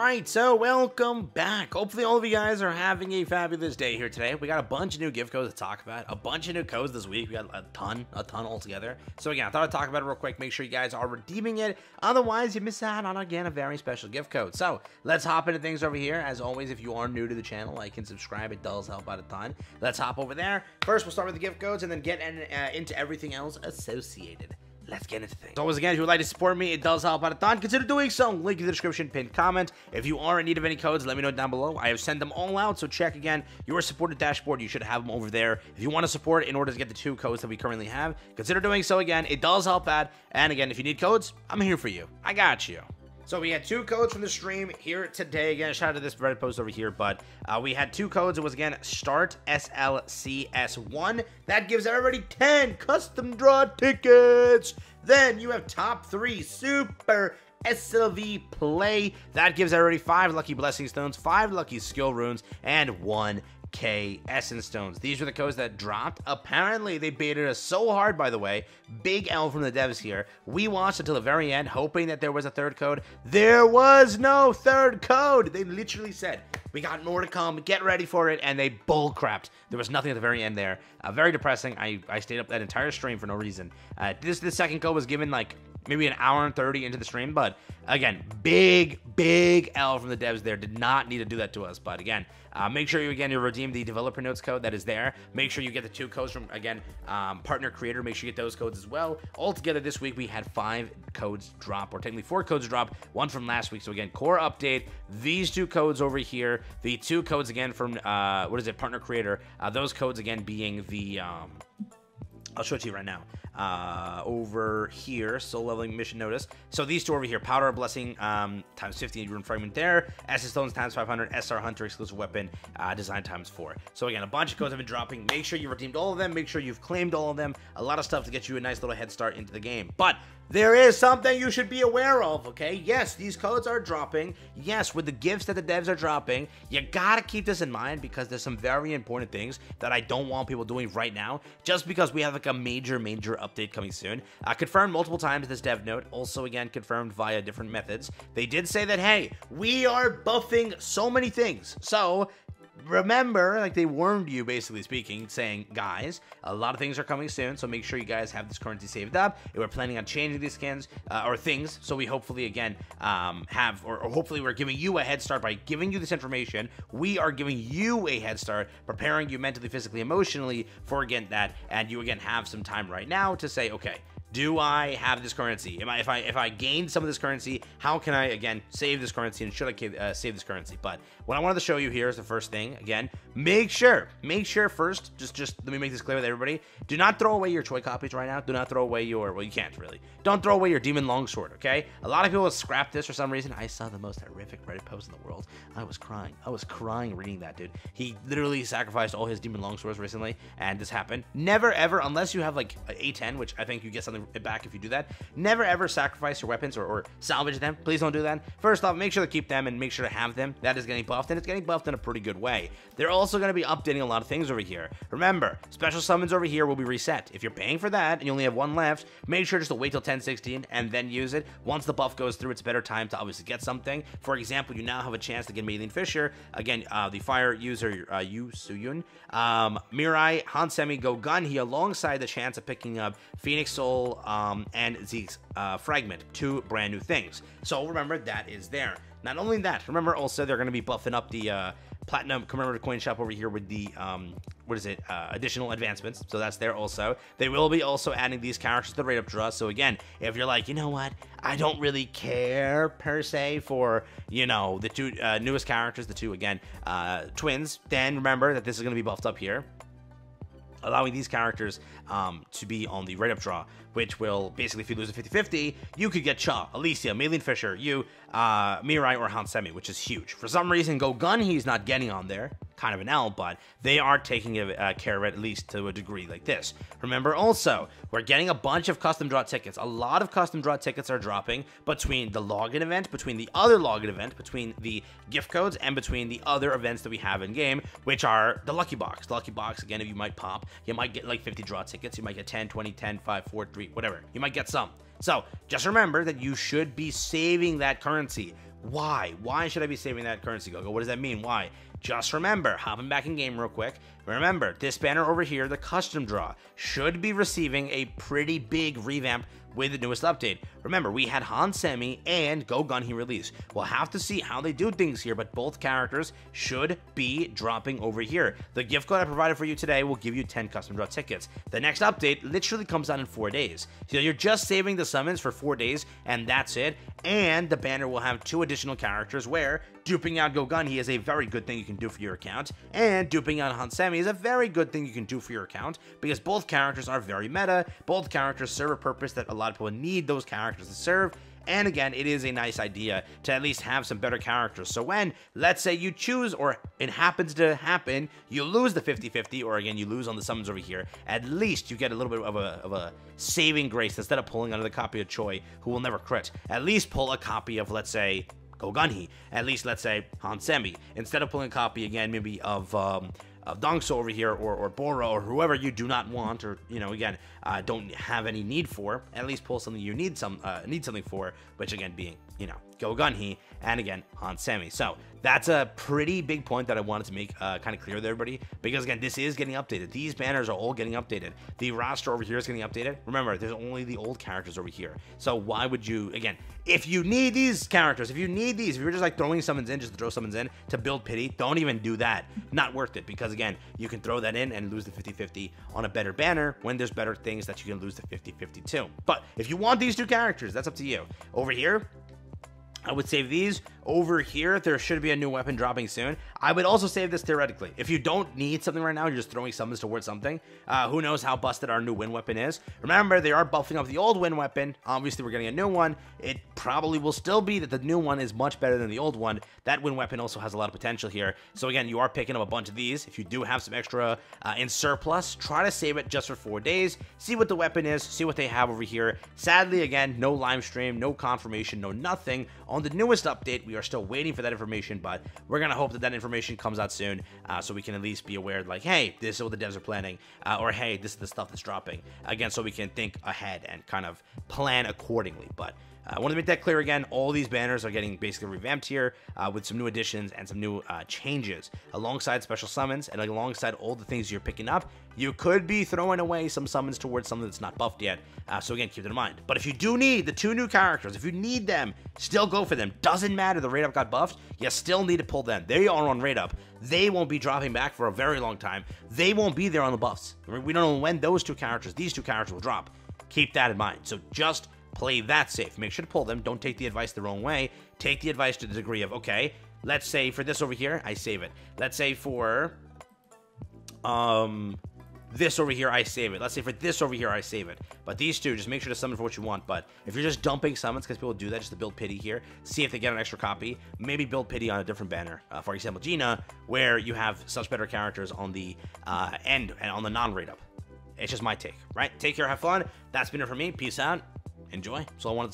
Alright, so welcome back. Hopefully all of you guys are having a fabulous day here today. We got a bunch of new gift codes to talk about, a bunch of new codes this week. We got a ton altogether. So again, I thought I'd talk about it real quick, make sure you guys are redeeming it. Otherwise, you miss out on, again, a very special gift code. So let's hop into things over here. As always, if you are new to the channel, like and subscribe. It does help out a ton. Let's hop over there. First, we'll start with the gift codes and then get into everything else associated. Let's get into things. As always, again, if you would like to support me, it does help out a ton. Consider doing so. Link in the description, pinned comment. If you are in need of any codes, let me know down below. I have sent them all out, so check again your supported dashboard. You should have them over there. If you want to support in order to get the 2 codes that we currently have, consider doing so again. It does help out. And again, if you need codes, I'm here for you. I got you. So we had 2 codes from the stream here today. Again, shout out to this Reddit post over here, but we had 2 codes. It was, again, Start SLCS1. That gives everybody 10 custom draw tickets. Then you have Top 3 Super SLV Play. That gives everybody 5 lucky Blessing Stones, 5 lucky Skill Runes, and 1K Essence Stones. These were the codes that dropped. Apparently, they baited us so hard, by the way. Big L from the devs here. We watched until the very end, hoping that there was a 3rd code. There was no 3rd code. They literally said, we got more to come, get ready for it, and they bullcrapped. There was nothing at the very end there. Very depressing. I stayed up that entire stream for no reason. This 2nd code was given like maybe an hour and 30 into the stream, but again, big L from the devs there. Did not need to do that to us, but again, make sure you redeem the developer notes code that is there. Make sure you get the 2 codes from, again, partner creator. Make sure you get those codes as well. Altogether this week we had 5 codes drop, or technically 4 codes drop, 1 from last week. So again, core update, these 2 codes over here, the 2 codes again from partner creator, those codes again being the I'll show it to you right now. Over here, soul leveling mission notice. So these 2 over here, Powder of Blessing times 50 rune fragment there, Essence Stones times 500, SR Hunter exclusive weapon design times 4. So again, a bunch of codes have been dropping. Make sure you redeemed all of them. Make sure you've claimed all of them. A lot of stuff to get you a nice little head start into the game. But there is something you should be aware of, okay? Yes, these codes are dropping. Yes, with the gifts that the devs are dropping, you gotta keep this in mind because there's some very important things that I don't want people doing right now, just because we have like a major update coming soon. Confirmed multiple times this dev note, also again confirmed via different methods. They did say that, hey, we are buffing so many things. So remember, like they warned you, basically speaking, saying, guys, a lot of things are coming soon, so make sure you guys have this currency saved up. And we're planning on changing these skins or things, so we hopefully, again, hopefully we're giving you a head start by giving you this information. We are giving you a head start, preparing you mentally, physically, emotionally for, again, that, and you, again, have some time right now to say, okay, do I have this currency? If I gained some of this currency, how can I, again, save this currency, and should I save this currency? But what I wanted to show you here is the first thing. Again, make sure first, just let me make this clear with everybody. Do not throw away your Choi copies right now. Do not throw away your, well, you can't really. Don't throw away your Demon Longsword, okay? A lot of people have scrapped this for some reason. I saw the most horrific Reddit post in the world. I was crying reading that, dude. He literally sacrificed all his Demon Longswords recently, and this happened. Never ever, unless you have like an A10, which I think you get something back if you do that, never ever sacrifice your weapons or salvage them. Please don't do that. First off, make sure to keep them and make sure to have them. That is getting buffed, and it's getting buffed in a pretty good way. They're also going to be updating a lot of things over here. Remember, special summons over here will be reset. If you're paying for that and you only have 1 left, make sure just to wait till 10:16 and then use it. Once the buff goes through, it's a better time to obviously get something. For example, you now have a chance to get Maylene Fisher, again, the fire user Yu Suyun, Mirai, Hansemi, Go Gun here, alongside the chance of picking up Phoenix Soul and Zeke's fragment, 2 brand new things. So remember, that is there. Not only that, remember also they're going to be buffing up the Platinum commemorative coin shop over here with the additional advancements. So that's there also. They will be also adding these characters to the rate up draw. So again, if you're like, you know what, I don't really care per se for, you know, the 2 newest characters, the 2 again twins, then remember that this is going to be buffed up here, allowing these characters to be on the rate up draw, which will basically, if you lose a 50-50, you could get Cha, Alicia, Maylene Fisher, you, Mirai, or Hansemi, which is huge. For some reason, Go Gun, he's not getting on there. Kind of an L, but they are taking care of it, at least to a degree like this. Remember also, we're getting a bunch of custom draw tickets. A lot of custom draw tickets are dropping between the login event, between the other login event, between the gift codes, and between the other events that we have in game, which are the Lucky Box. The Lucky Box, again, if you might pop, you might get like 50 draw tickets. You might get 10, 20, 10, 5, 4, 3, whatever. You might get some. So just remember that you should be saving that currency. Why? Why should I be saving that currency, Gogo? What does that mean? Why? Just remember, hopping back in game real quick, remember, this banner over here, the custom draw, should be receiving a pretty big revamp with the newest update. Remember, we had Hansemi and Go Gunhi release. We'll have to see how they do things here, but both characters should be dropping over here. The gift code I provided for you today will give you 10 custom draw tickets. The next update literally comes out in 4 days. So you're just saving the summons for 4 days, and that's it. And the banner will have 2 additional characters where duping out Go Gunhi is a very good thing you can do for your account, and duping out Hansemi is a very good thing you can do for your account, because both characters are very meta, both characters serve a purpose that a lot of people need those characters to serve, and again, it is a nice idea to at least have some better characters. So when, let's say you choose, or it happens to happen, you lose the 50-50, or again, you lose on the summons over here, at least you get a little bit of a saving grace instead of pulling another copy of Choi, who will never crit. At least pull a copy of, let's say, Go Gunhi. At least, let's say, Hansemi. Instead of pulling a copy again, maybe of Dongso over here, or Boro, or whoever you do not want, or, you know, again, don't have any need for, at least pull something you need something for, which again being, you know, Go Gunhi, and again, Hansemi. So that's a pretty big point that I wanted to make kind of clear with everybody, because again, this is getting updated. These banners are all getting updated. The roster over here is getting updated. Remember, there's only the old characters over here. So why would you, again, if you need these characters, if you're just like throwing summons in just to throw summons in to build pity, don't even do that. Not worth it, because again, you can throw that in and lose the 50-50 on a better banner when there's better things that you can lose the 50-50 too. But if you want these 2 characters, that's up to you. Over here, I would save these. Over here, there should be a new weapon dropping soon. I would also save this theoretically. If you don't need something right now, you're just throwing summons towards something. Who knows how busted our new wind weapon is. Remember, they are buffing up the old wind weapon. Obviously, we're getting a new one. It probably will still be that the new one is much better than the old one. That wind weapon also has a lot of potential here. So again, you are picking up a bunch of these. If you do have some extra in surplus, try to save it just for 4 days. See what the weapon is. See what they have over here. Sadly, again, no live stream, no confirmation, no nothing. On the newest update, we are still waiting for that information, but we're going to hope that that information comes out soon, so we can at least be aware, like, hey, this is what the devs are planning, or hey, this is the stuff that's dropping, again, so we can think ahead and kind of plan accordingly. But I want to make that clear again, all these banners are getting basically revamped here with some new additions and some new changes. Alongside special summons and alongside all the things you're picking up, you could be throwing away some summons towards something that's not buffed yet. So again, keep that in mind. But if you do need the 2 new characters, if you need them, still go for them. Doesn't matter the rate up got buffed, you still need to pull them. They are on rate up. They won't be dropping back for a very long time. They won't be there on the buffs. We don't know when these 2 characters will drop. Keep that in mind. So just play that safe. Make sure to pull them. Don't take the advice the wrong way. Take the advice to the degree of, okay, let's say for this over here, I save it. Let's say for this over here, I save it. Let's say for this over here, I save it. But these 2, just make sure to summon for what you want. But if you're just dumping summons, because people do that just to build pity here, see if they get an extra copy. Maybe build pity on a different banner. For example, Gina, where you have such better characters on the end and on the non-rate up. It's just my take, right? Take care, have fun. That's been it for me. Peace out. Enjoy. So I wanted to talk